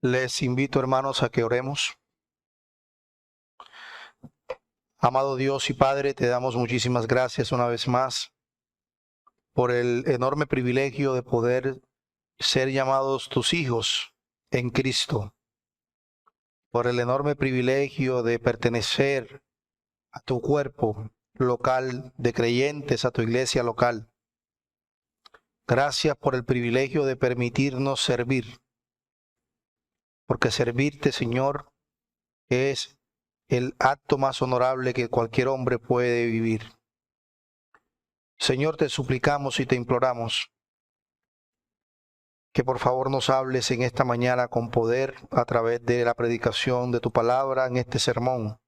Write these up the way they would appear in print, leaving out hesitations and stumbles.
Les invito, hermanos, a que oremos. Amado Dios y Padre, te damos muchísimas gracias una vez más por el enorme privilegio de poder ser llamados tus hijos en Cristo, por el enorme privilegio de pertenecer a tu cuerpo local de creyentes, a tu iglesia local. Gracias por el privilegio de permitirnos servir, porque servirte, Señor, es el acto más honorable que cualquier hombre puede vivir. Señor, te suplicamos y te imploramos que por favor nos hables en esta mañana con poder a través de la predicación de tu palabra en este sermón.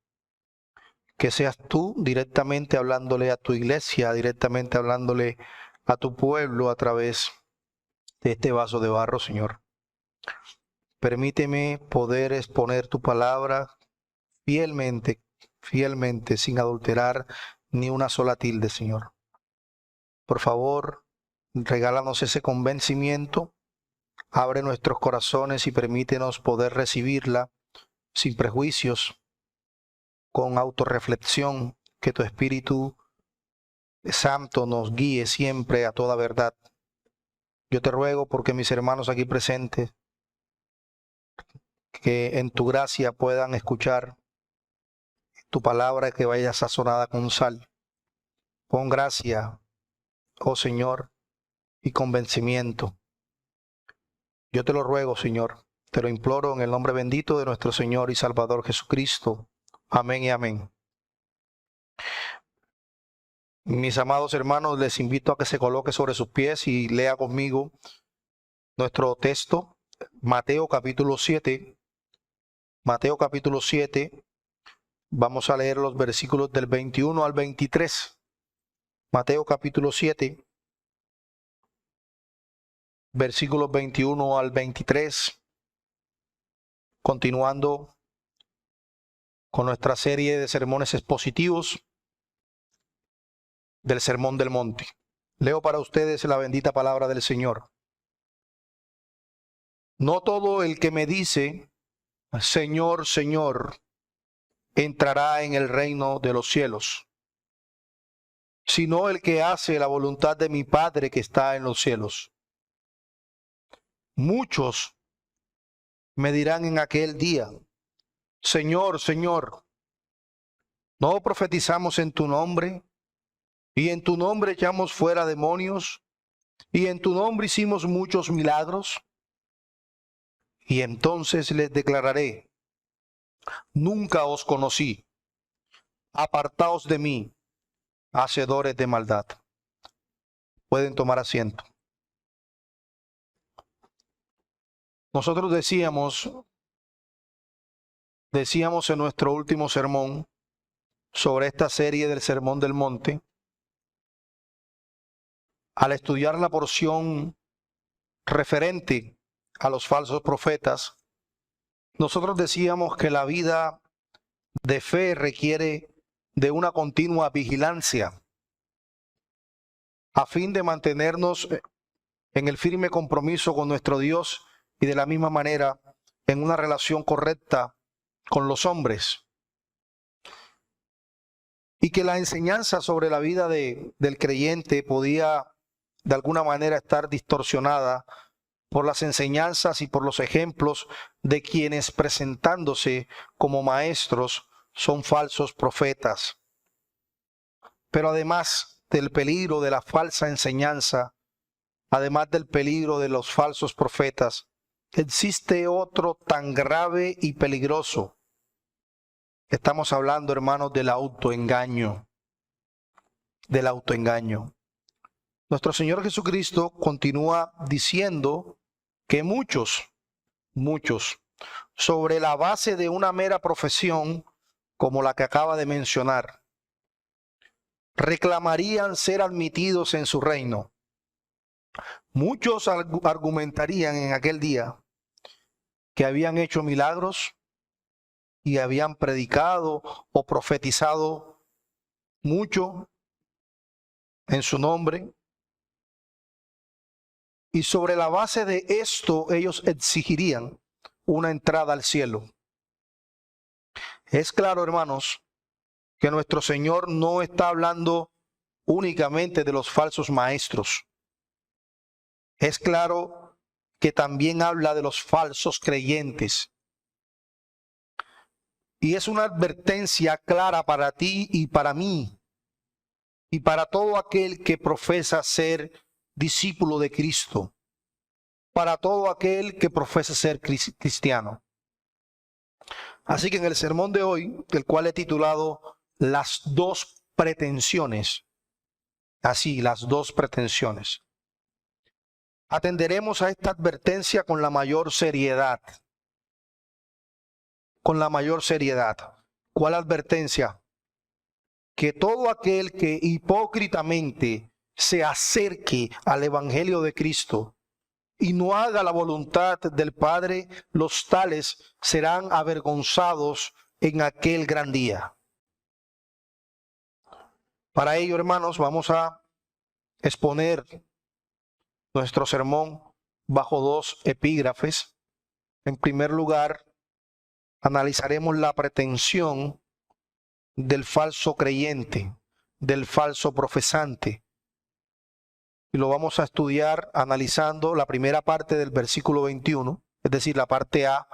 Que seas tú directamente hablándole a tu iglesia, directamente hablándole a tu pueblo a través de este vaso de barro, Señor. Permíteme poder exponer tu palabra fielmente, sin adulterar ni una sola tilde, Señor. Por favor, regálanos ese convencimiento, abre nuestros corazones y permítenos poder recibirla sin prejuicios, con autorreflexión, que tu Espíritu Santo nos guíe siempre a toda verdad. Yo te ruego porque mis hermanos aquí presentes, que en tu gracia puedan escuchar tu palabra que vaya sazonada con sal. Pon gracia, oh Señor, y convencimiento. Yo te lo ruego, Señor, te lo imploro en el nombre bendito de nuestro Señor y Salvador Jesucristo. Amén y amén. Mis amados hermanos, les invito a que se coloque sobre sus pies y lea conmigo nuestro texto, Mateo capítulo 7. Mateo capítulo 7, vamos a leer los versículos del 21 al 23. Mateo capítulo 7, versículos 21 al 23, continuando con nuestra serie de sermones expositivos del Sermón del Monte. Leo para ustedes la bendita palabra del Señor. No todo el que me dice, Señor, Señor, entrará en el reino de los cielos, sino el que hace la voluntad de mi Padre que está en los cielos. Muchos me dirán en aquel día, Señor, Señor, ¿no profetizamos en tu nombre? Y en tu nombre echamos fuera demonios, y en tu nombre hicimos muchos milagros. Y entonces les declararé, nunca os conocí, apartaos de mí, hacedores de maldad. Pueden tomar asiento. Nosotros decíamos en nuestro último sermón sobre esta serie del Sermón del Monte, al estudiar la porción referente a los falsos profetas, nosotros decíamos que la vida de fe requiere de una continua vigilancia a fin de mantenernos en el firme compromiso con nuestro Dios y de la misma manera en una relación correcta con los hombres. Y que la enseñanza sobre la vida del creyente podía de alguna manera estar distorsionada por las enseñanzas y por los ejemplos de quienes presentándose como maestros son falsos profetas. Pero además del peligro de la falsa enseñanza, además del peligro de los falsos profetas, existe otro tan grave y peligroso. Estamos hablando, hermanos, del autoengaño. Del autoengaño. Nuestro Señor Jesucristo continúa diciendo que muchos, sobre la base de una mera profesión como la que acaba de mencionar, reclamarían ser admitidos en su reino. Muchos argumentarían en aquel día que habían hecho milagros y habían predicado o profetizado mucho en su nombre. Y sobre la base de esto ellos exigirían una entrada al cielo. Es claro, hermanos, que nuestro Señor no está hablando únicamente de los falsos maestros. Es claro que también habla de los falsos creyentes. Y es una advertencia clara para ti y para mí, y para todo aquel que profesa ser discípulo de Cristo, para todo aquel que profesa ser cristiano. Así que en el sermón de hoy, el cual he titulado Las dos pretensiones, así, las dos pretensiones, atenderemos a esta advertencia con la mayor seriedad. Con la mayor seriedad. ¿Cuál advertencia? Que todo aquel que hipócritamente se acerque al Evangelio de Cristo y no haga la voluntad del Padre, los tales serán avergonzados en aquel gran día. Para ello, hermanos, vamos a exponer nuestro sermón bajo dos epígrafes. En primer lugar, analizaremos la pretensión del falso creyente, del falso profesante. Y lo vamos a estudiar analizando la primera parte del versículo 21, es decir, la parte A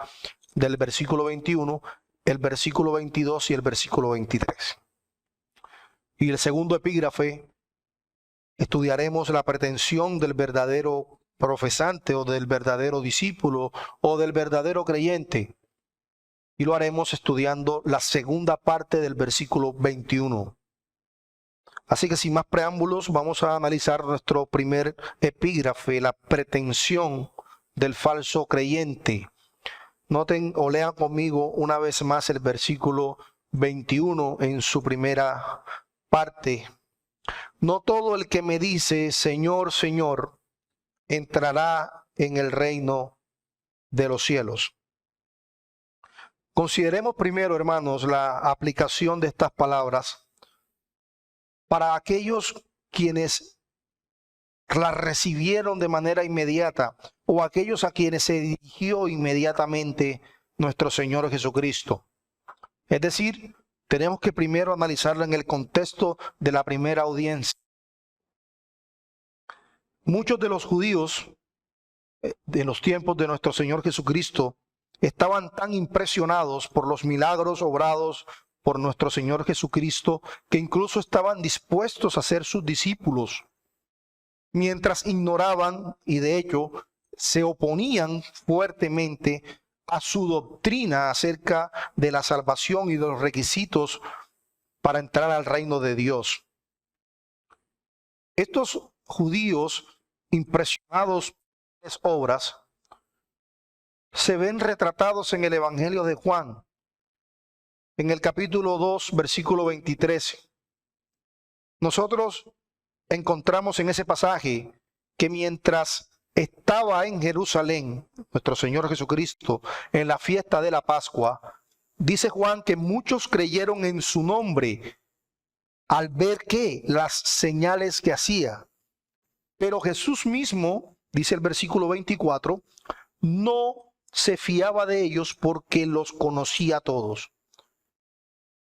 del versículo 21, el versículo 22 y el versículo 23. Y el segundo epígrafe, estudiaremos la pretensión del verdadero profesante o del verdadero discípulo o del verdadero creyente. Y lo haremos estudiando la segunda parte del versículo 21. Así que sin más preámbulos, vamos a analizar nuestro primer epígrafe, la pretensión del falso creyente. Noten o lean conmigo una vez más el versículo 21 en su primera parte. No todo el que me dice, Señor, Señor, entrará en el reino de los cielos. Consideremos primero, hermanos, la aplicación de estas palabras para aquellos quienes las recibieron de manera inmediata o aquellos a quienes se dirigió inmediatamente nuestro Señor Jesucristo. Es decir, tenemos que primero analizarla en el contexto de la primera audiencia. Muchos de los judíos de los tiempos de nuestro Señor Jesucristo estaban tan impresionados por los milagros obrados por nuestro Señor Jesucristo que incluso estaban dispuestos a ser sus discípulos, mientras ignoraban y de hecho se oponían fuertemente a su doctrina acerca de la salvación y de los requisitos para entrar al reino de Dios. Estos judíos impresionados por las obras se ven retratados en el Evangelio de Juan, en el capítulo 2, versículo 23. Nosotros encontramos en ese pasaje que mientras estaba en Jerusalén, nuestro Señor Jesucristo, en la fiesta de la Pascua, dice Juan que muchos creyeron en su nombre al ver que las señales que hacía. Pero Jesús mismo, dice el versículo 24, no se fiaba de ellos porque los conocía a todos.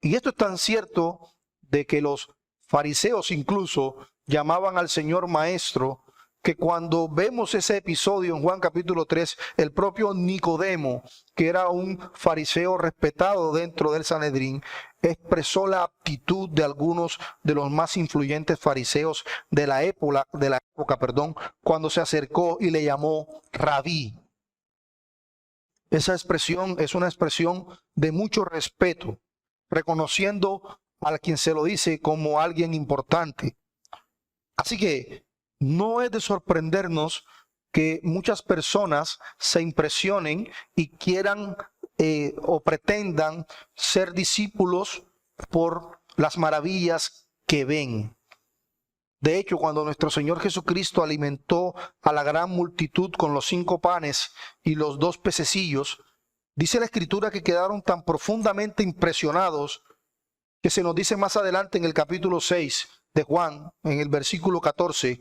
Y esto es tan cierto de que los fariseos incluso llamaban al Señor maestro, que cuando vemos ese episodio en Juan capítulo 3, el propio Nicodemo, que era un fariseo respetado dentro del Sanedrín, expresó la aptitud de algunos de los más influyentes fariseos de la época, cuando se acercó y le llamó rabí. Esa expresión es una expresión de mucho respeto, reconociendo a quien se lo dice como alguien importante. Así que no es de sorprendernos que muchas personas se impresionen y quieran o pretendan ser discípulos por las maravillas que ven. De hecho, cuando nuestro Señor Jesucristo alimentó a la gran multitud con los 5 panes y los 2 pececillos, dice la Escritura que quedaron tan profundamente impresionados que se nos dice más adelante en el capítulo 6 de Juan, en el versículo 14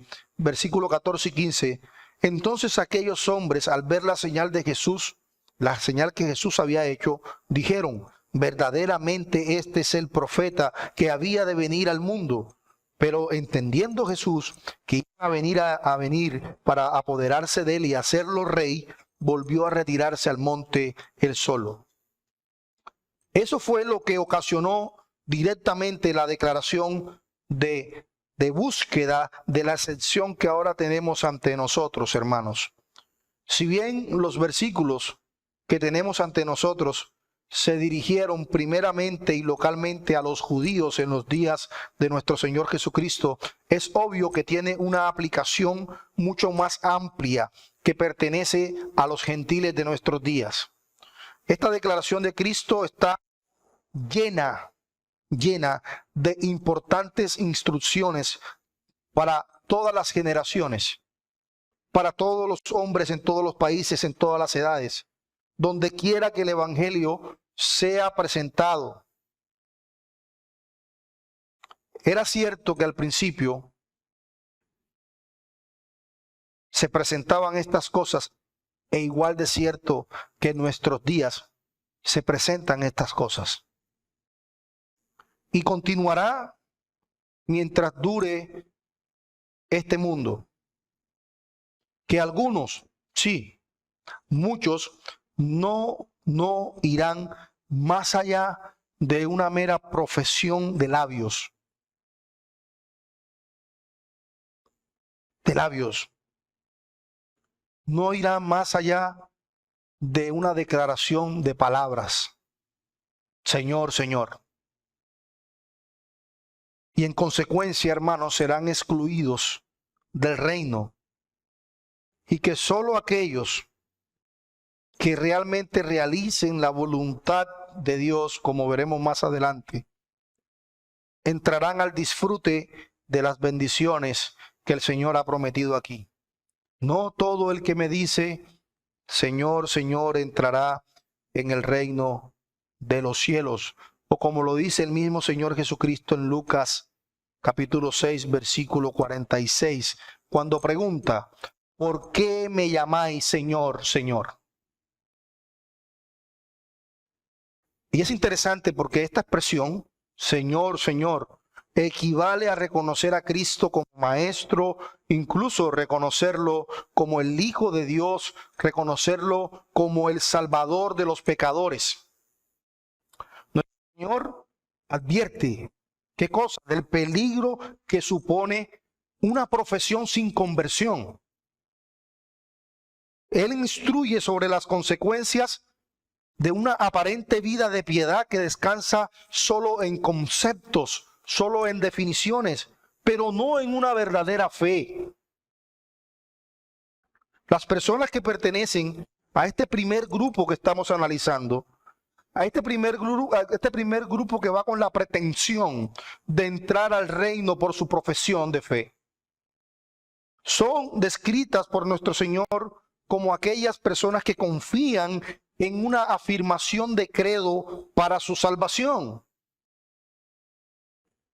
y 15, entonces aquellos hombres al ver la señal de Jesús la señal que Jesús había hecho, dijeron, verdaderamente este es el profeta que había de venir al mundo. Pero entendiendo Jesús que iba a venir para apoderarse de él y hacerlo rey, volvió a retirarse al monte él solo. Eso fue lo que ocasionó directamente la declaración de búsqueda de la ascensión que ahora tenemos ante nosotros, hermanos. Si bien los versículos que tenemos ante nosotros se dirigieron primeramente y localmente a los judíos en los días de nuestro Señor Jesucristo, es obvio que tiene una aplicación mucho más amplia que pertenece a los gentiles de nuestros días. Esta declaración de Cristo está llena de importantes instrucciones para todas las generaciones, para todos los hombres en todos los países, en todas las edades, donde quiera que el evangelio sea presentado. Era cierto que al principio se presentaban estas cosas, e igual de cierto que en nuestros días se presentan estas cosas. Y continuará mientras dure este mundo. Que algunos, sí, muchos no irán más allá de una mera profesión de labios. De labios. No irán más allá de una declaración de palabras. Señor, Señor. Y en consecuencia, hermanos, serán excluidos del reino. Y que solo aquellos que realmente realicen la voluntad de Dios, como veremos más adelante, entrarán al disfrute de las bendiciones que el Señor ha prometido aquí. No todo el que me dice, Señor, Señor, entrará en el reino de los cielos. O como lo dice el mismo Señor Jesucristo en Lucas capítulo 6, versículo 46, cuando pregunta, ¿por qué me llamáis Señor, Señor? Y es interesante porque esta expresión, Señor, Señor, equivale a reconocer a Cristo como Maestro, incluso reconocerlo como el Hijo de Dios, reconocerlo como el Salvador de los pecadores. Nuestro Señor advierte, ¿qué cosa? Del peligro que supone una profesión sin conversión. Él instruye sobre las consecuencias de una aparente vida de piedad que descansa solo en conceptos, solo en definiciones, pero no en una verdadera fe. Las personas que pertenecen a este primer grupo que estamos analizando, a este primer grupo que va con la pretensión de entrar al reino por su profesión de fe, son descritas por nuestro Señor como aquellas personas que confían en una afirmación de credo para su salvación.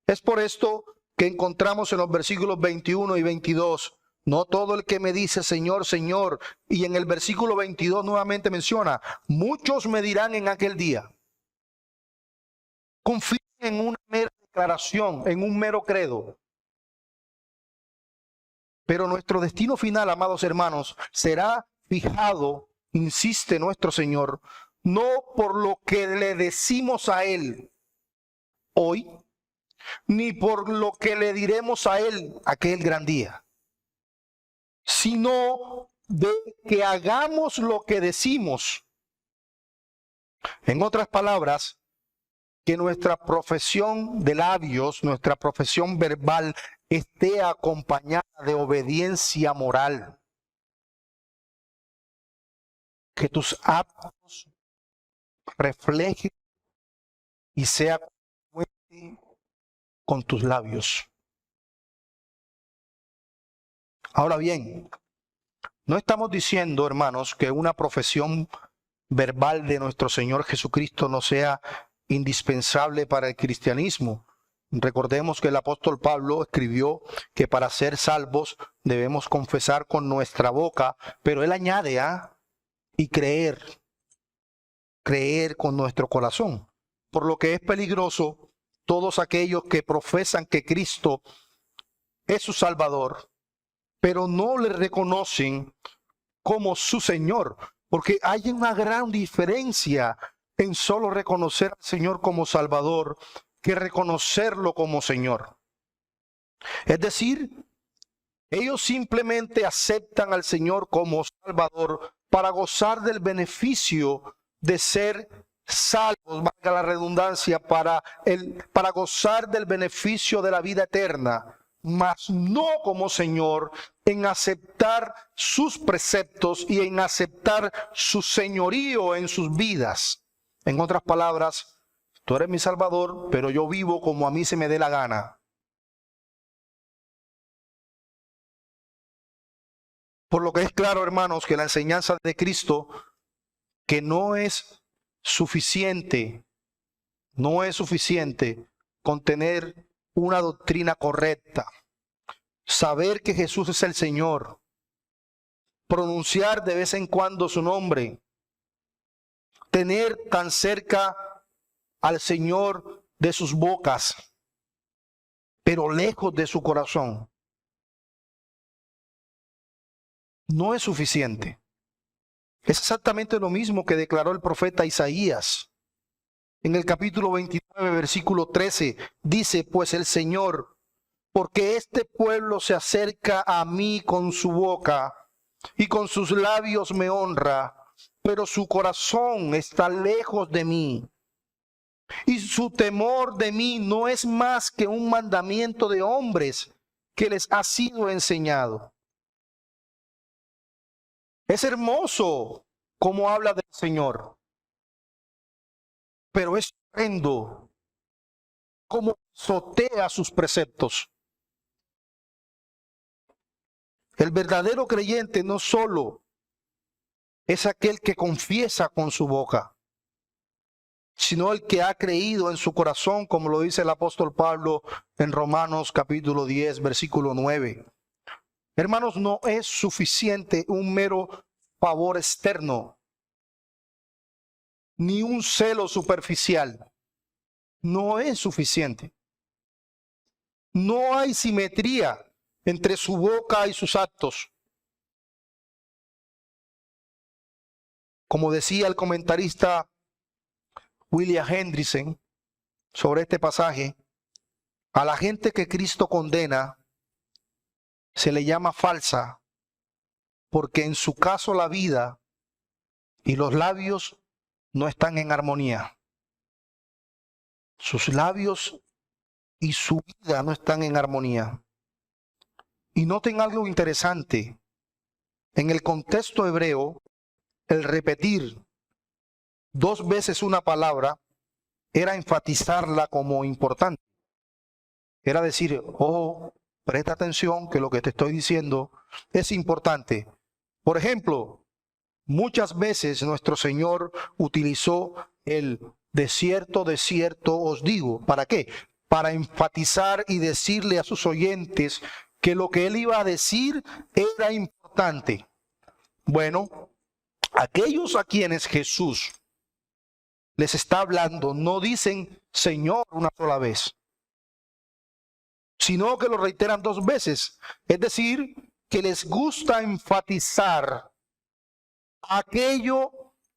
Es por esto que encontramos en los versículos 21 y 22, no todo el que me dice Señor, Señor, y en el versículo 22 nuevamente menciona, muchos me dirán en aquel día. Confíen en una mera declaración, en un mero credo. Pero nuestro destino final, amados hermanos, será fijado, insiste nuestro Señor, no por lo que le decimos a Él hoy, ni por lo que le diremos a Él aquel gran día, sino de que hagamos lo que decimos. En otras palabras, que nuestra profesión de labios, nuestra profesión verbal, esté acompañada de obediencia moral. Que tus actos reflejen y sea congruente con tus labios. Ahora bien, no estamos diciendo, hermanos, que una profesión verbal de nuestro Señor Jesucristo no sea indispensable para el cristianismo. Recordemos que el apóstol Pablo escribió que para ser salvos debemos confesar con nuestra boca, pero él añade y creer creer con nuestro corazón. Por lo que es peligroso todos aquellos que profesan que Cristo es su Salvador, pero no le reconocen como su Señor, porque hay una gran diferencia en solo reconocer al Señor como Salvador que reconocerlo como Señor. Es decir, ellos simplemente aceptan al Señor como Salvador para gozar del beneficio de ser salvos, valga la redundancia, para gozar del beneficio de la vida eterna, mas no como Señor, en aceptar sus preceptos y en aceptar su señorío en sus vidas. En otras palabras, tú eres mi Salvador, pero yo vivo como a mí se me dé la gana. Por lo que es claro, hermanos, que la enseñanza de Cristo, que no es suficiente con tener una doctrina correcta, saber que Jesús es el Señor, pronunciar de vez en cuando su nombre, tener tan cerca al Señor de sus bocas, pero lejos de su corazón, no es suficiente. Es exactamente lo mismo que declaró el profeta Isaías. En el capítulo 29, versículo 13, dice, pues el Señor, porque este pueblo se acerca a mí con su boca y con sus labios me honra, pero su corazón está lejos de mí. Y su temor de mí no es más que un mandamiento de hombres que les ha sido enseñado. Es hermoso como habla del Señor, pero es horrendo como pisotea sus preceptos. El verdadero creyente no solo es aquel que confiesa con su boca, sino el que ha creído en su corazón, como lo dice el apóstol Pablo en Romanos capítulo 10, versículo 9. Hermanos, no es suficiente un mero favor externo, ni un celo superficial. No es suficiente. No hay simetría entre su boca y sus actos. Como decía el comentarista William Hendrickson sobre este pasaje, a la gente que Cristo condena se le llama falsa, porque en su caso la vida y los labios no están en armonía. Sus labios y su vida no están en armonía. Y noten algo interesante. En el contexto hebreo, el repetir 2 veces una palabra era enfatizarla como importante. Era decir, oh, presta atención que lo que te estoy diciendo es importante. Por ejemplo, muchas veces nuestro Señor utilizó el de cierto os digo. ¿Para qué? Para enfatizar y decirle a sus oyentes que lo que Él iba a decir era importante. Bueno, aquellos a quienes Jesús les está hablando no dicen Señor una sola vez, sino que lo reiteran 2 veces. Es decir, que les gusta enfatizar aquello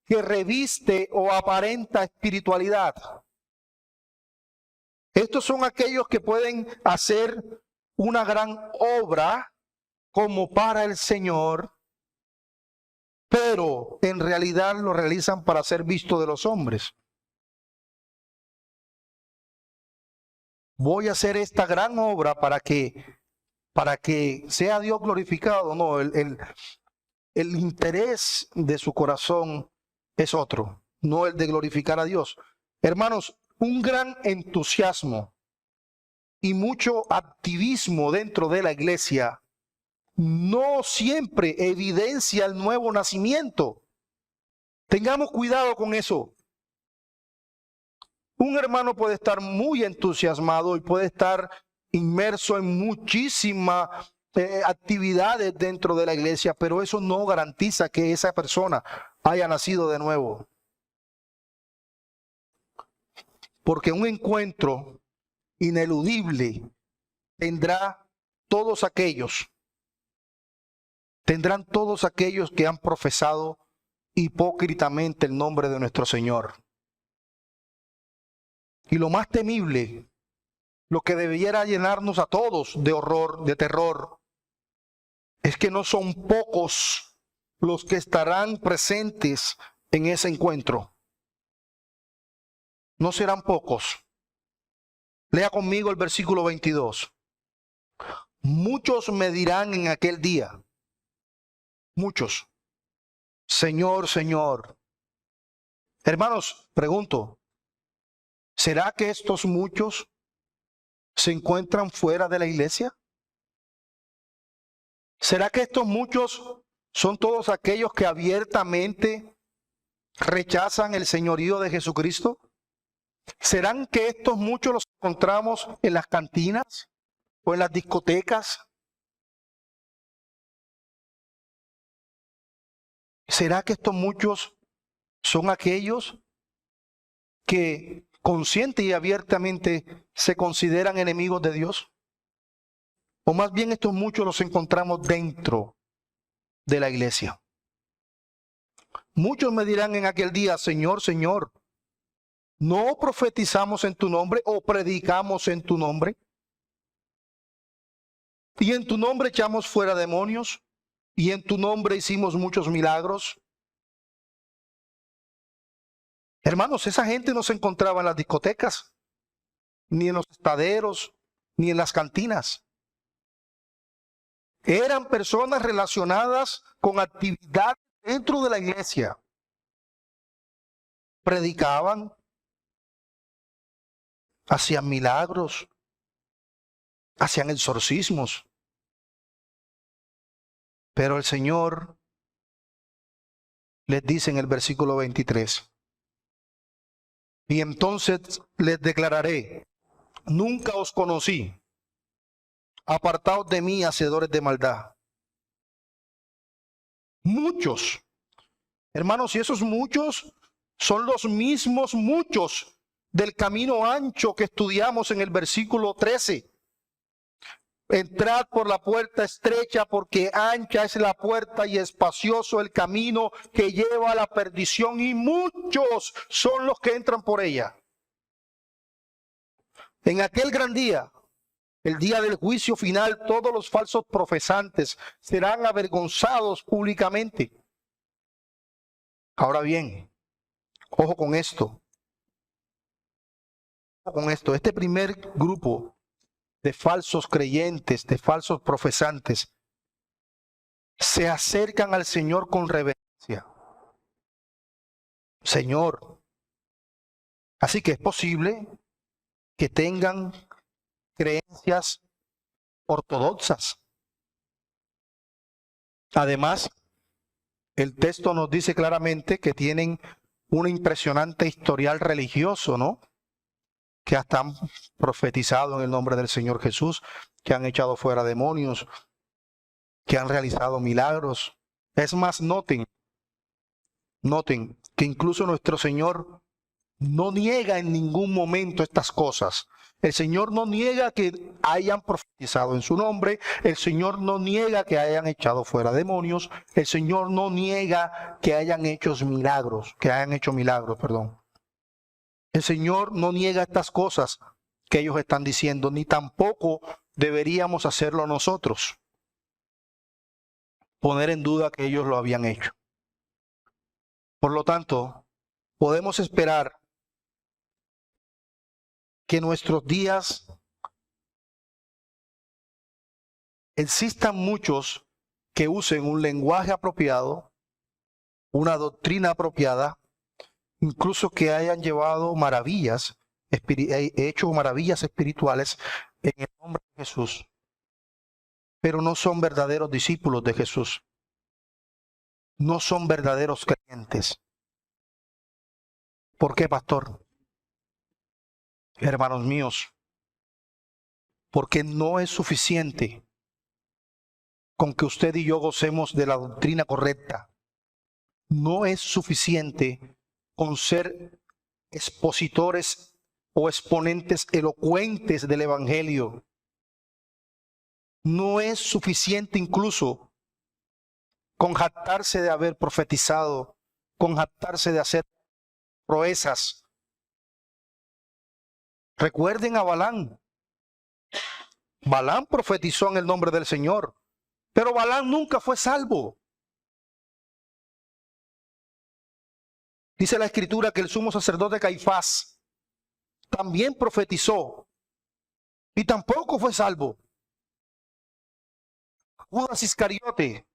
que reviste o aparenta espiritualidad. Estos son aquellos que pueden hacer una gran obra como para el Señor, pero en realidad lo realizan para ser visto de los hombres. Voy a hacer esta gran obra para que sea Dios glorificado. No, el interés de su corazón es otro, no el de glorificar a Dios. Hermanos, un gran entusiasmo y mucho activismo dentro de la iglesia no siempre evidencia el nuevo nacimiento. Tengamos cuidado con eso. Un hermano puede estar muy entusiasmado y puede estar inmerso en muchísimas actividades dentro de la iglesia, pero eso no garantiza que esa persona haya nacido de nuevo. porque un encuentro ineludible tendrán todos aquellos que han profesado hipócritamente el nombre de nuestro Señor. Y lo más temible, lo que debiera llenarnos a todos de horror, de terror, es que no son pocos los que estarán presentes en ese encuentro. No serán pocos. Lea conmigo el versículo 22. Muchos me dirán en aquel día, muchos, Señor, Señor. Hermanos, pregunto, ¿será que estos muchos se encuentran fuera de la iglesia? ¿Será que estos muchos son todos aquellos que abiertamente rechazan el señorío de Jesucristo? ¿Serán que estos muchos los encontramos en las cantinas o en las discotecas? ¿Será que estos muchos son aquellos que consciente y abiertamente se consideran enemigos de Dios? O más bien estos muchos los encontramos dentro de la iglesia. Muchos me dirán en aquel día, Señor, Señor, ¿no profetizamos en tu nombre o predicamos en tu nombre? Y en tu nombre echamos fuera demonios, y en tu nombre hicimos muchos milagros. Hermanos, esa gente no se encontraba en las discotecas, ni en los estaderos, ni en las cantinas. Eran personas relacionadas con actividad dentro de la iglesia. Predicaban, hacían milagros, hacían exorcismos. Pero el Señor les dice en el versículo 23, y entonces les declararé, nunca os conocí, apartaos de mí, hacedores de maldad. Muchos, hermanos, y esos muchos son los mismos muchos del camino ancho que estudiamos en el versículo 13. Entrad por la puerta estrecha, porque ancha es la puerta y espacioso el camino que lleva a la perdición, y muchos son los que entran por ella. En aquel gran día, el día del juicio final, todos los falsos profesantes serán avergonzados públicamente. Ahora bien, ojo con esto. Ojo con esto. Este primer grupo de falsos creyentes, de falsos profesantes, se acercan al Señor con reverencia. Señor. Así que es posible que tengan creencias ortodoxas. Además, el texto nos dice claramente que tienen un impresionante historial religioso, ¿no? Que hasta han profetizado en el nombre del Señor Jesús, que han echado fuera demonios, que han realizado milagros. Es más, noten que incluso nuestro Señor no niega en ningún momento estas cosas. El Señor no niega que hayan profetizado en su nombre, el Señor no niega que hayan echado fuera demonios, el Señor no niega que hayan hecho milagros, El Señor no niega estas cosas que ellos están diciendo, ni tampoco deberíamos hacerlo nosotros, poner en duda que ellos lo habían hecho. Por lo tanto, podemos esperar que en nuestros días existan muchos que usen un lenguaje apropiado, una doctrina apropiada, incluso que hayan llevado maravillas, hecho maravillas espirituales en el nombre de Jesús, pero no son verdaderos discípulos de Jesús, no son verdaderos creyentes. ¿Por qué, pastor? Hermanos míos, porque no es suficiente con que usted y yo gocemos de la doctrina correcta. No es suficiente con ser expositores o exponentes elocuentes del evangelio. No es suficiente incluso con jactarse de haber profetizado, con jactarse de hacer proezas. Recuerden a Balaam. Balaam profetizó en el nombre del Señor, pero Balaam nunca fue salvo. Dice la Escritura que el sumo sacerdote Caifás también profetizó y tampoco fue salvo. Judas Iscariote,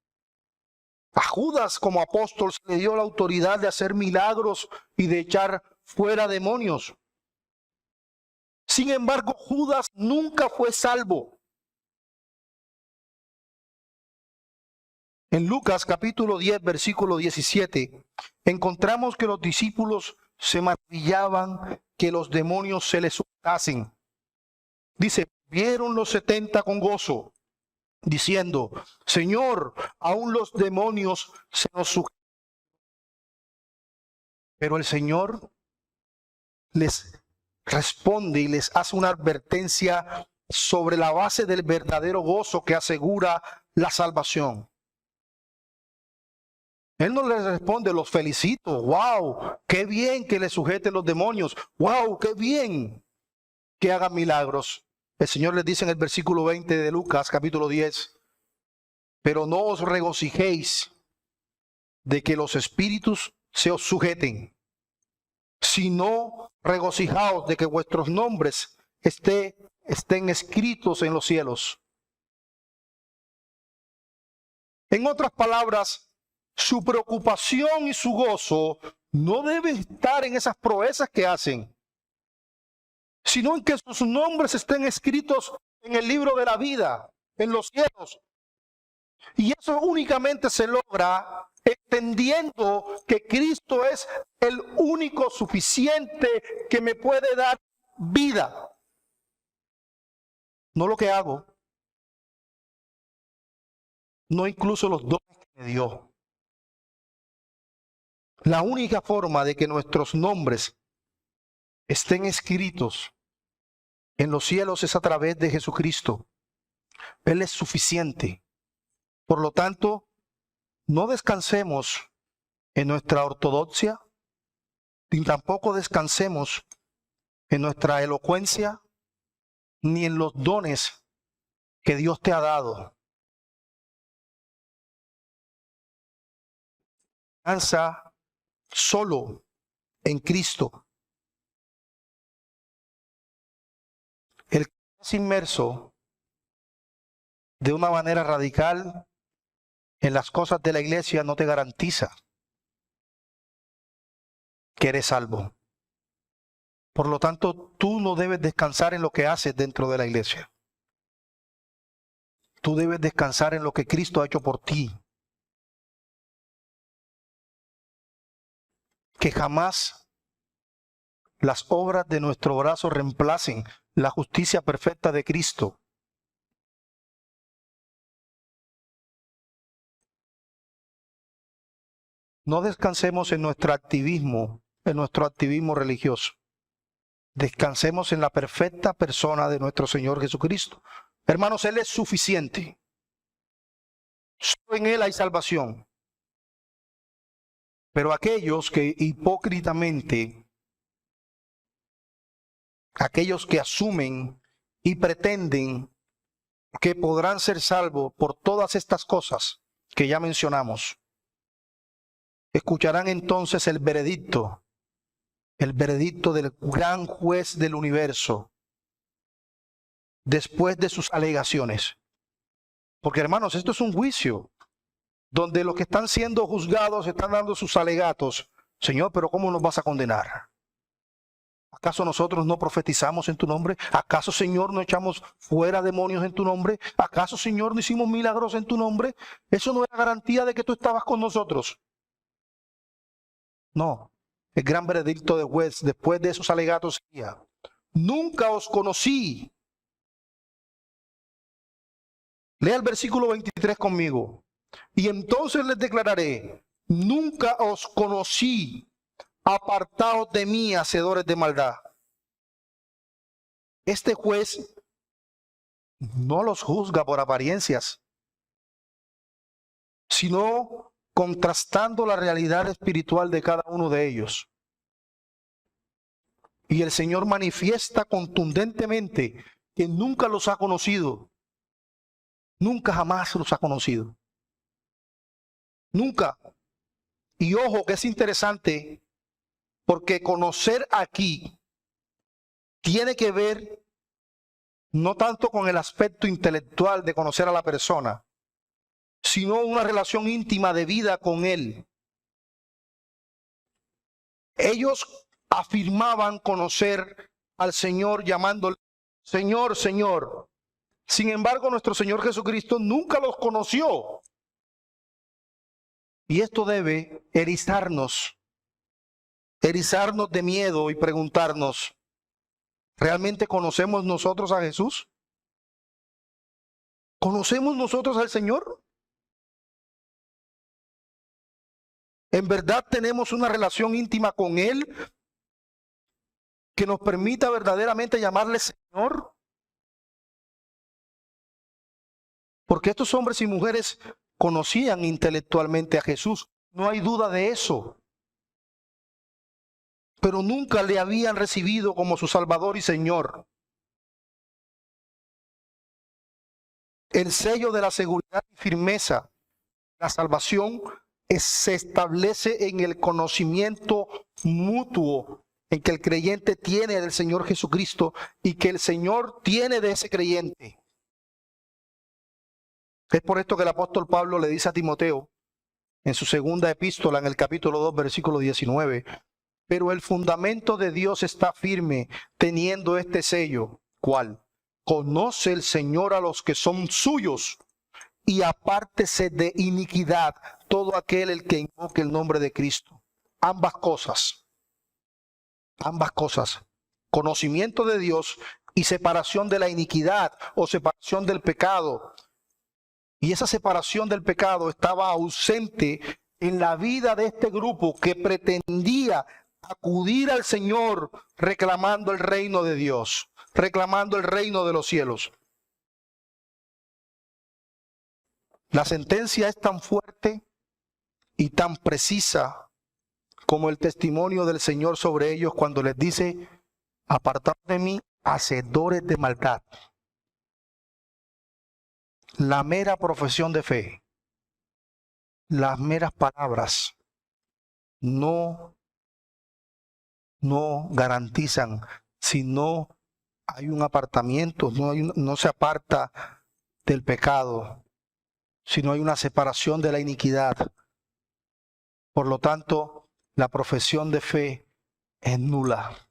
a Judas como apóstol se le dio la autoridad de hacer milagros y de echar fuera demonios. Sin embargo, Judas nunca fue salvo. En Lucas capítulo 10, versículo 17, encontramos que los discípulos se maravillaban que los demonios se les sujetasen. Dice, vieron los 70 con gozo, diciendo, Señor, aún los demonios se nos sujetan. Pero el Señor les responde y les hace una advertencia sobre la base del verdadero gozo que asegura la salvación. Él no les responde, los felicito, wow, qué bien que le sujeten los demonios, wow, qué bien que hagan milagros. El Señor les dice en el versículo 20 de Lucas, capítulo 10, pero no os regocijéis de que los espíritus se os sujeten, sino regocijaos de que vuestros nombres estén escritos en los cielos. En otras palabras, su preocupación y su gozo no debe estar en esas proezas que hacen, sino en que sus nombres estén escritos en el libro de la vida, en los cielos. Y eso únicamente se logra entendiendo que Cristo es el único suficiente que me puede dar vida. No lo que hago, no incluso los dones que me dio. La única forma de que nuestros nombres estén escritos en los cielos es a través de Jesucristo. Él es suficiente. Por lo tanto, no descansemos en nuestra ortodoxia, ni tampoco descansemos en nuestra elocuencia, ni en los dones que Dios te ha dado. Descansa solo en Cristo. El que es inmerso de una manera radical en las cosas de la iglesia no te garantiza que eres salvo. Por lo tanto, tú no debes descansar en lo que haces dentro de la iglesia. Tú debes descansar en lo que Cristo ha hecho por ti. Que jamás las obras de nuestro brazo reemplacen la justicia perfecta de Cristo. No descansemos en nuestro activismo religioso. Descansemos en la perfecta persona de nuestro Señor Jesucristo. Hermanos, Él es suficiente. Solo en Él hay salvación. Pero aquellos que hipócritamente, aquellos que asumen y pretenden que podrán ser salvos por todas estas cosas que ya mencionamos, escucharán entonces el veredicto del gran juez del universo, después de sus alegaciones. Porque hermanos, esto es un juicio, donde los que están siendo juzgados están dando sus alegatos. Señor, pero ¿cómo nos vas a condenar? ¿Acaso nosotros no profetizamos en tu nombre? ¿Acaso, Señor, no echamos fuera demonios en tu nombre? ¿Acaso, Señor, no hicimos milagros en tu nombre? Eso no era garantía de que tú estabas con nosotros. No, el gran veredicto de juez después de esos alegatos sería: nunca os conocí. Lea el versículo 23 conmigo. Y entonces les declararé: nunca os conocí, apartaos de mí, hacedores de maldad. Este juez no los juzga por apariencias, sino contrastando la realidad espiritual de cada uno de ellos. Y el Señor manifiesta contundentemente que nunca los ha conocido. Nunca jamás los ha conocido. Nunca. Y ojo que es interesante, porque conocer aquí tiene que ver no tanto con el aspecto intelectual de conocer a la persona, sino una relación íntima de vida con Él. Ellos afirmaban conocer al Señor llamándole Señor, Señor. Sin embargo, nuestro Señor Jesucristo nunca los conoció. Y esto debe erizarnos de miedo y preguntarnos, ¿realmente conocemos nosotros a Jesús? ¿Conocemos nosotros al Señor? ¿En verdad tenemos una relación íntima con Él que nos permita verdaderamente llamarle Señor? Porque estos hombres y mujeres conocían intelectualmente a Jesús, no hay duda de eso, pero nunca le habían recibido como su Salvador y Señor. El sello de la seguridad y firmeza, la salvación, se establece en el conocimiento mutuo en que el creyente tiene del Señor Jesucristo y que el Señor tiene de ese creyente. Es por esto que el apóstol Pablo le dice a Timoteo en su segunda epístola, en el capítulo 2, versículo 19, pero el fundamento de Dios está firme, teniendo este sello. ¿Cuál? Conoce el Señor a los que son suyos, y apártese de iniquidad todo aquel el que invoque el nombre de Cristo. Ambas cosas, conocimiento de Dios y separación de la iniquidad o separación del pecado. Y esa separación del pecado estaba ausente en la vida de este grupo que pretendía acudir al Señor reclamando el reino de Dios, reclamando el reino de los cielos. La sentencia es tan fuerte y tan precisa como el testimonio del Señor sobre ellos cuando les dice, apartad de mí, hacedores de maldad. La mera profesión de fe, las meras palabras, no garantizan si no hay un apartamiento, no se aparta del pecado, si no hay una separación de la iniquidad. Por lo tanto, la profesión de fe es nula,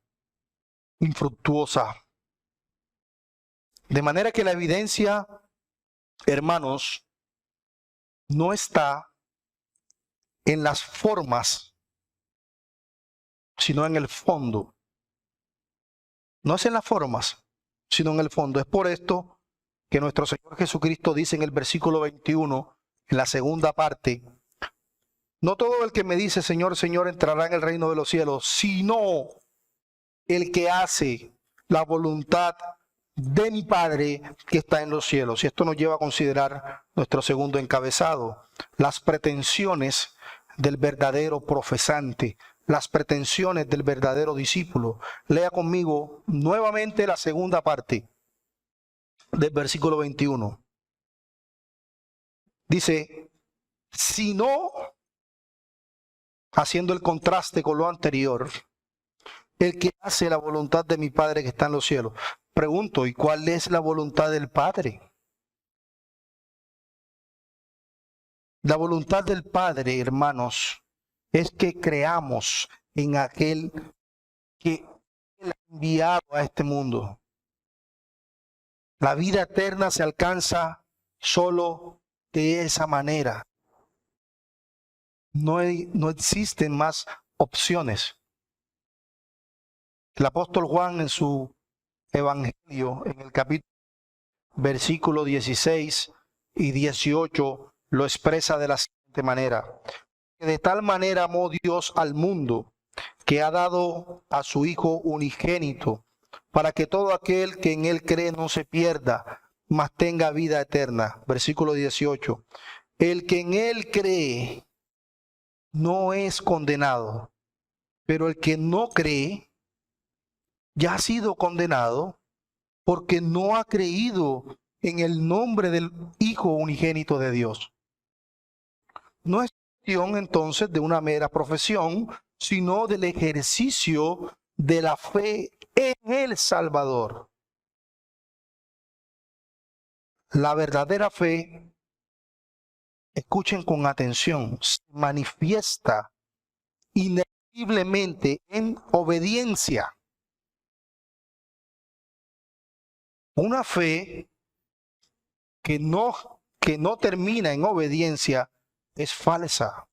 infructuosa. De manera que la evidencia, hermanos, no está en las formas, sino en el fondo. No es en las formas, sino en el fondo. Es por esto que nuestro Señor Jesucristo dice en el versículo 21, en la segunda parte, no todo el que me dice Señor, Señor entrará en el reino de los cielos, sino el que hace la voluntad de mi Padre que está en los cielos. Y esto nos lleva a considerar nuestro segundo encabezado, las pretensiones del verdadero profesante, las pretensiones del verdadero discípulo. Lea conmigo nuevamente la segunda parte del versículo 21. Dice, si no, haciendo el contraste con lo anterior, el que hace la voluntad de mi Padre que está en los cielos. Pregunto, ¿y cuál es la voluntad del Padre? La voluntad del Padre, hermanos, es que creamos en aquel que Él ha enviado a este mundo. La vida eterna se alcanza solo de esa manera. No existen más opciones. El apóstol Juan en su Evangelio, en el capítulo, versículo 16 y 18, lo expresa de la siguiente manera. De tal manera amó Dios al mundo, que ha dado a su Hijo unigénito, para que todo aquel que en él cree no se pierda, mas tenga vida eterna. Versículo 18. El que en él cree no es condenado, pero el que no cree ya ha sido condenado porque no ha creído en el nombre del Hijo unigénito de Dios. No es cuestión entonces de una mera profesión, sino del ejercicio de la fe en el Salvador. La verdadera fe, escuchen con atención, se manifiesta inexorablemente en obediencia. Una fe que no termina en obediencia es falsa.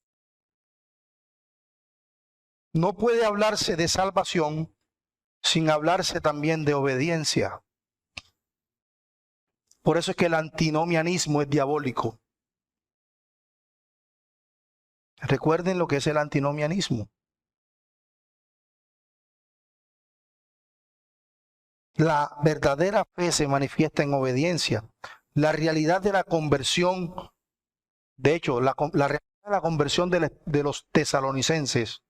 No puede hablarse de salvación sin hablarse también de obediencia. Por eso es que el antinomianismo es diabólico. Recuerden lo que es el antinomianismo. La verdadera fe se manifiesta en obediencia. La realidad de la conversión, de hecho, la realidad de la conversión de los tesalonicenses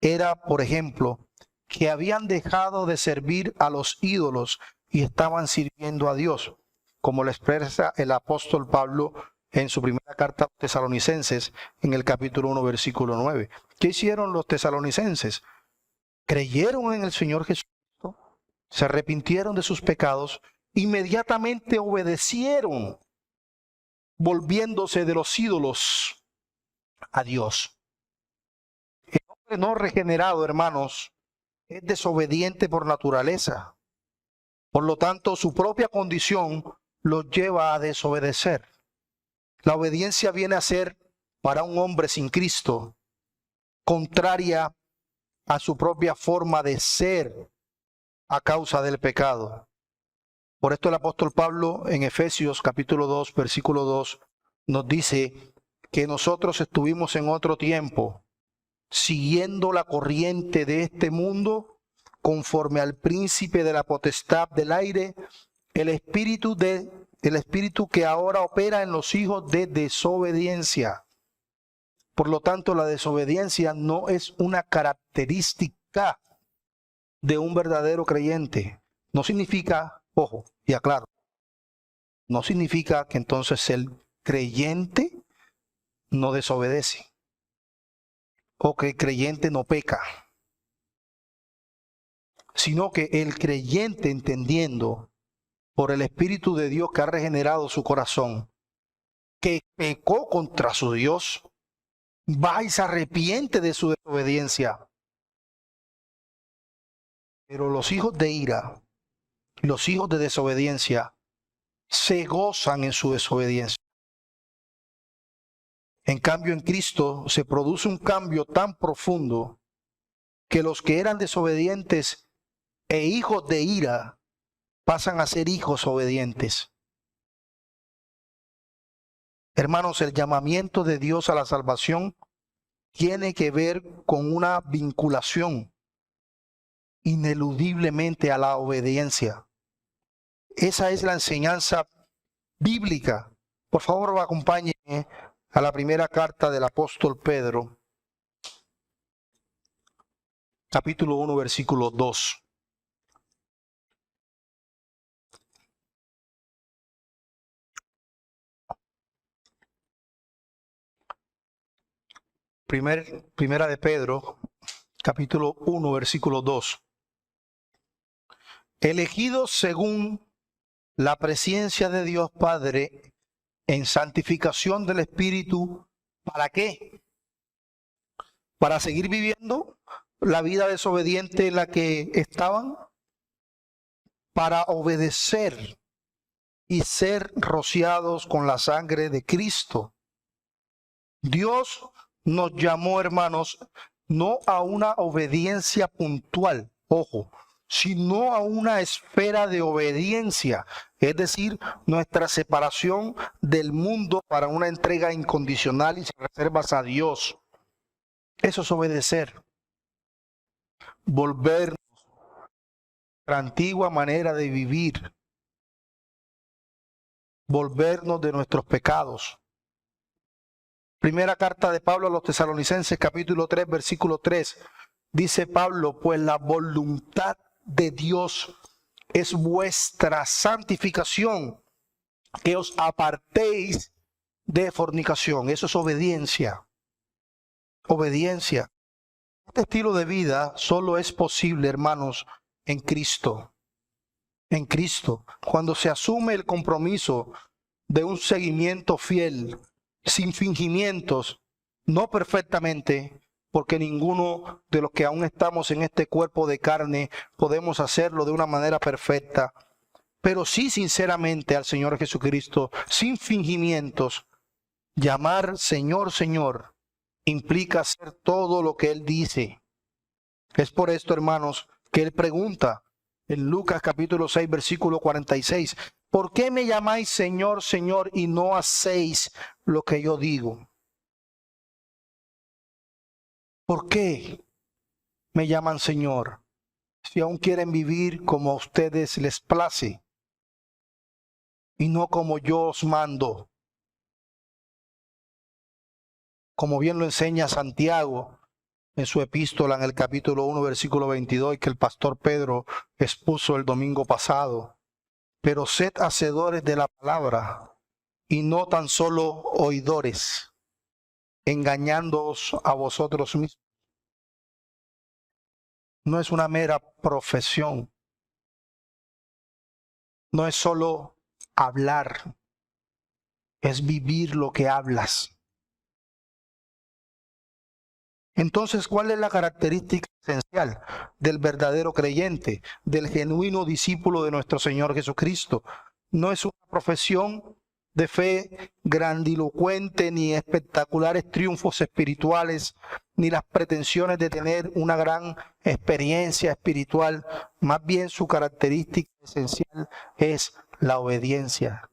era, por ejemplo, que habían dejado de servir a los ídolos y estaban sirviendo a Dios, como lo expresa el apóstol Pablo en su primera carta a los tesalonicenses, en el capítulo 1, versículo 9. ¿Qué hicieron los tesalonicenses? Creyeron en el Señor Jesucristo, se arrepintieron de sus pecados, inmediatamente obedecieron, volviéndose de los ídolos a Dios. El hombre no regenerado, hermanos, es desobediente por naturaleza. Por lo tanto, su propia condición lo lleva a desobedecer. La obediencia viene a ser, para un hombre sin Cristo, contraria a su propia forma de ser a causa del pecado. Por esto el apóstol Pablo en Efesios capítulo 2, versículo 2, nos dice que nosotros estuvimos en otro tiempo, siguiendo la corriente de este mundo, conforme al príncipe de la potestad del aire, el espíritu que ahora opera en los hijos de desobediencia. Por lo tanto, la desobediencia no es una característica de un verdadero creyente. No significa, ojo, y aclaro, no significa que entonces el creyente no desobedece o que el creyente no peca, sino que el creyente, entendiendo por el Espíritu de Dios que ha regenerado su corazón, que pecó contra su Dios, va y se arrepiente de su desobediencia. Pero los hijos de ira, los hijos de desobediencia, se gozan en su desobediencia. En cambio, en Cristo se produce un cambio tan profundo que los que eran desobedientes e hijos de ira pasan a ser hijos obedientes. Hermanos, el llamamiento de Dios a la salvación tiene que ver con una vinculación ineludiblemente a la obediencia. Esa es la enseñanza bíblica. Por favor, acompáñenme a la primera carta del apóstol Pedro, capítulo 1, versículo 2. Primera de Pedro, capítulo 1, versículo 2. Elegidos según la presencia de Dios Padre en santificación del Espíritu, ¿para qué? ¿Para seguir viviendo la vida desobediente en la que estaban? Para obedecer y ser rociados con la sangre de Cristo. Dios nos llamó, hermanos, no a una obediencia puntual, ojo, sino a una esfera de obediencia, es decir, nuestra separación del mundo para una entrega incondicional y sin reservas a Dios. Eso es obedecer. Volvernos nuestra antigua manera de vivir, volvernos de nuestros pecados. Primera carta de Pablo a los Tesalonicenses, capítulo 3, versículo 3. Dice Pablo, pues la voluntad de Dios es vuestra santificación, que os apartéis de fornicación. Eso es obediencia. Obediencia. Este estilo de vida solo es posible, hermanos, en Cristo. En Cristo. Cuando se asume el compromiso de un seguimiento fiel, sin fingimientos, no perfectamente, porque ninguno de los que aún estamos en este cuerpo de carne podemos hacerlo de una manera perfecta, pero sí sinceramente al Señor Jesucristo, sin fingimientos. Llamar Señor, Señor, implica hacer todo lo que Él dice. Es por esto, hermanos, que Él pregunta en Lucas capítulo 6, versículo 46, ¿por qué me llamáis Señor, Señor, y no hacéis lo que yo digo? ¿Por qué me llaman Señor si aún quieren vivir como a ustedes les place y no como yo os mando? Como bien lo enseña Santiago en su epístola en el capítulo 1, versículo 22, y que el pastor Pedro expuso el domingo pasado. Pero sed hacedores de la palabra y no tan solo oidores, engañándoos a vosotros mismos. No es una mera profesión. No es solo hablar, es vivir lo que hablas. Entonces, ¿cuál es la característica esencial del verdadero creyente, del genuino discípulo de nuestro Señor Jesucristo? No es una profesión de fe grandilocuente, ni espectaculares triunfos espirituales, ni las pretensiones de tener una gran experiencia espiritual. Más bien, su característica esencial es la obediencia.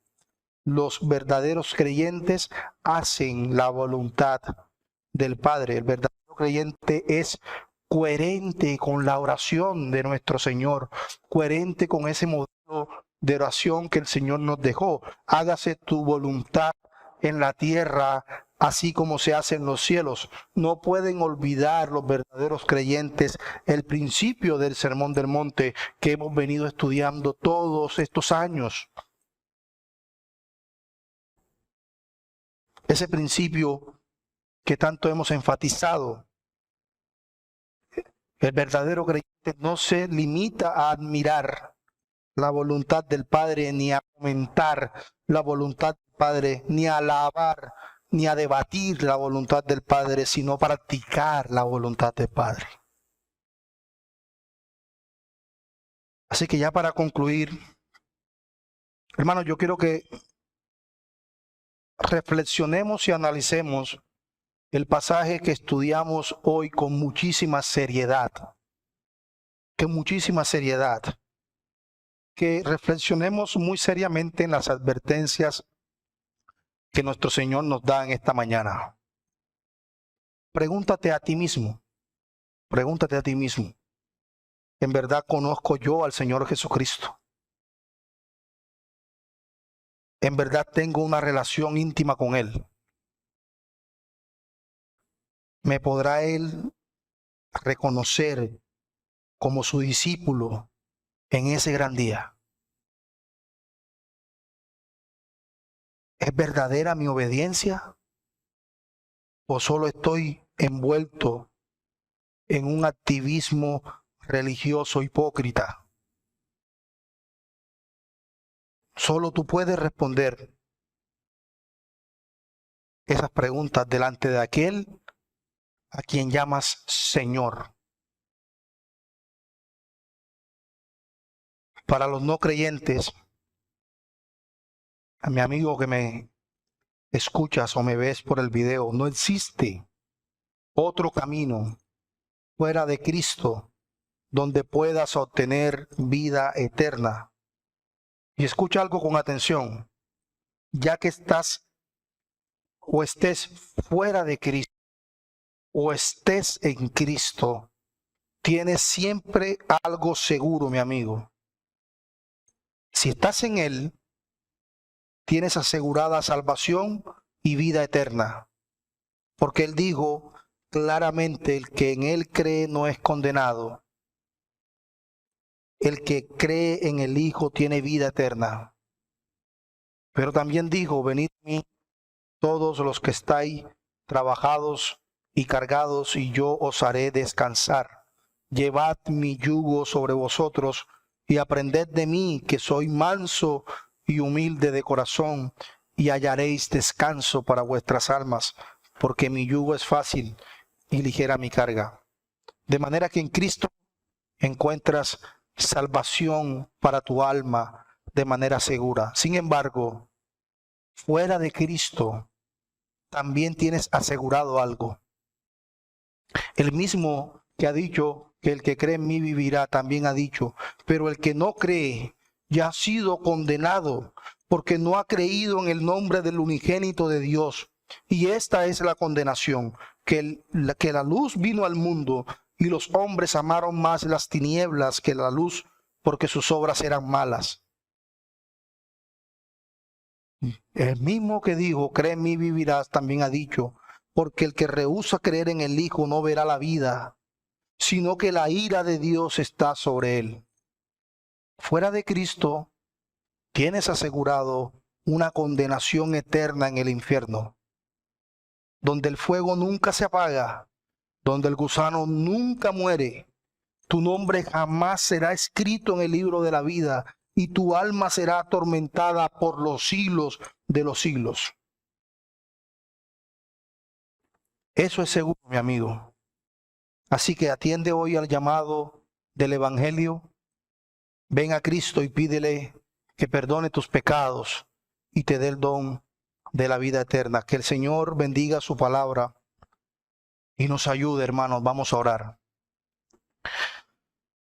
Los verdaderos creyentes hacen la voluntad del Padre. El verdadero creyente es coherente con la oración de nuestro Señor, coherente con ese modelo de oración que el Señor nos dejó. Hágase tu voluntad en la tierra, así como se hace en los cielos. No pueden olvidar los verdaderos creyentes el principio del Sermón del Monte que hemos venido estudiando todos estos años. Ese principio que tanto hemos enfatizado. El verdadero creyente no se limita a admirar la voluntad del Padre, ni a comentar la voluntad del Padre, ni a alabar, ni a debatir la voluntad del Padre, sino practicar la voluntad del Padre. Así que ya para concluir, hermanos, yo quiero que reflexionemos y analicemos el pasaje que estudiamos hoy con muchísima seriedad, que reflexionemos muy seriamente en las advertencias que nuestro Señor nos da en esta mañana. Pregúntate a ti mismo, ¿en verdad conozco yo al Señor Jesucristo? ¿En verdad tengo una relación íntima con Él? ¿Me podrá Él reconocer como su discípulo en ese gran día? ¿Es verdadera mi obediencia? ¿O solo estoy envuelto en un activismo religioso hipócrita? Solo tú puedes responder esas preguntas delante de aquel a quien llamas Señor. Para los no creyentes, a mi amigo que me escuchas o me ves por el video, no existe otro camino fuera de Cristo donde puedas obtener vida eterna. Y escucha algo con atención, ya que estás o estés fuera de Cristo o estés en Cristo, tienes siempre algo seguro, mi amigo. Si estás en Él, tienes asegurada salvación y vida eterna. Porque Él dijo claramente, el que en Él cree no es condenado. El que cree en el Hijo tiene vida eterna. Pero también dijo, venid a mí todos los que estáis trabajados y cargados, y yo os haré descansar. Llevad mi yugo sobre vosotros y aprended de mí, que soy manso y humilde de corazón, y hallaréis descanso para vuestras almas, porque mi yugo es fácil y ligera mi carga. De manera que en Cristo encuentras salvación para tu alma de manera segura. Sin embargo, fuera de Cristo también tienes asegurado algo. El mismo que ha dicho que el que cree en mí vivirá, también ha dicho, pero el que no cree ya ha sido condenado, porque no ha creído en el nombre del unigénito de Dios. Y esta es la condenación, que la luz vino al mundo, y los hombres amaron más las tinieblas que la luz, porque sus obras eran malas. El mismo que dijo, cree en mí vivirás, también ha dicho, porque el que rehúsa creer en el Hijo no verá la vida, sino que la ira de Dios está sobre él. Fuera de Cristo, tienes asegurado una condenación eterna en el infierno, donde el fuego nunca se apaga, donde el gusano nunca muere. Tu nombre jamás será escrito en el libro de la vida, y tu alma será atormentada por los siglos de los siglos. Eso es seguro, mi amigo. Así que atiende hoy al llamado del Evangelio. Ven a Cristo y pídele que perdone tus pecados y te dé el don de la vida eterna. Que el Señor bendiga su palabra y nos ayude, hermanos. Vamos a orar.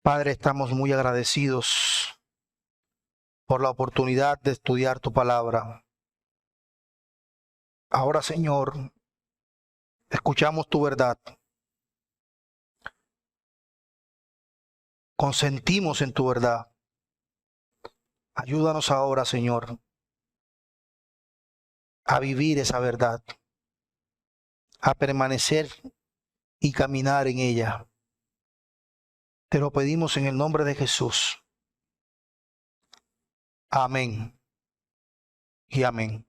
Padre, estamos muy agradecidos por la oportunidad de estudiar tu palabra. Ahora, Señor, escuchamos tu verdad. Consentimos en tu verdad. Ayúdanos ahora, Señor, a vivir esa verdad, a permanecer y caminar en ella. Te lo pedimos en el nombre de Jesús. Amén y amén.